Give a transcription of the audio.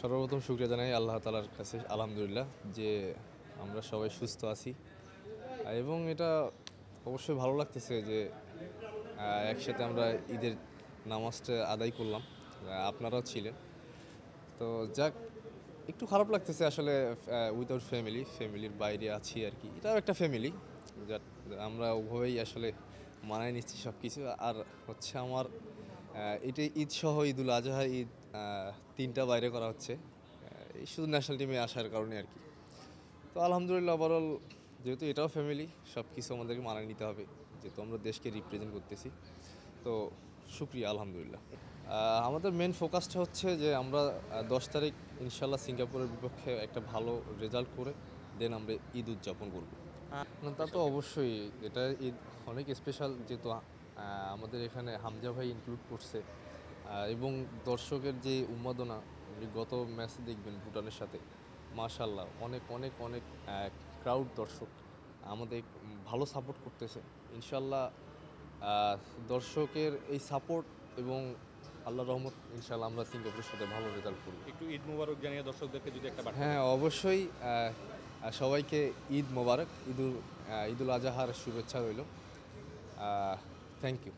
সর্বপ্রথম শুকরিয়া জানাই আল্লাহ তাআলার কাছে আলহামদুলিল্লাহ যে আমরা সবাই সুস্থ আছি এবং এটা অবশ্যই ভালো লাগতেছে যে একসাথে আমরা ঈদের নামাজটা আদায় করলাম। আপনারাও ছিলেন। তো যাক, একটু খারাপ লাগতেছে আসলে উইথআউট ফ্যামিলির বাইরে আছি আর কি। এটাও একটা ফ্যামিলি। যাক, আমরা ওভাবেই আসলে মানায় নিচ্ছি সব কিছু। আর হচ্ছে আমার এটা ঈদ সহ ঈদুল আজহা ঈদ ৩টা বাইরে করা হচ্ছে এই শুধু ন্যাশনাল টিমে আসার কারণে আর কি। তো আলহামদুলিল্লাহ ওভারঅল যেহেতু এটাও ফ্যামিলি, সব কিছু আমাদেরকে মানায় নিতে হবে যেহেতু আমরা দেশকে রিপ্রেজেন্ট করতেছি। তো শুক্রিয়া আলহামদুলিল্লাহ। আমাদের মেন ফোকাসটা হচ্ছে যে আমরা ১০ তারিখ ইনশাল্লাহ সিঙ্গাপুরের বিপক্ষে একটা ভালো রেজাল্ট করে দেন আমরা ঈদ উদযাপন করব। না, তা তো অবশ্যই। এটা ঈদ অনেক স্পেশাল যেহেতু আমাদের এখানে হামজা ভাই ইনক্লুড করছে এবং দর্শকের যে উন্মাদনা আপনি গত ম্যাচ দেখবেন ভুটানের সাথে, মাশাল্লাহ অনেক অনেক অনেক ক্রাউড দর্শক আমাদের ভালো সাপোর্ট করতেছে। ইনশাল্লাহ দর্শকের এই সাপোর্ট এবং আল্লাহর রহমত ইনশাল্লাহ আমরা সিঙ্গাপুরের সাথে ভালো রেজাল্ট করব। একটু ঈদ মোবারক জানিয়ে দর্শকদেরকে যদি একটা বার্তা হ্যাঁ, অবশ্যই সবাইকে ঈদ মোবারক, ঈদুল আজহার শুভেচ্ছা রইল। Thank you.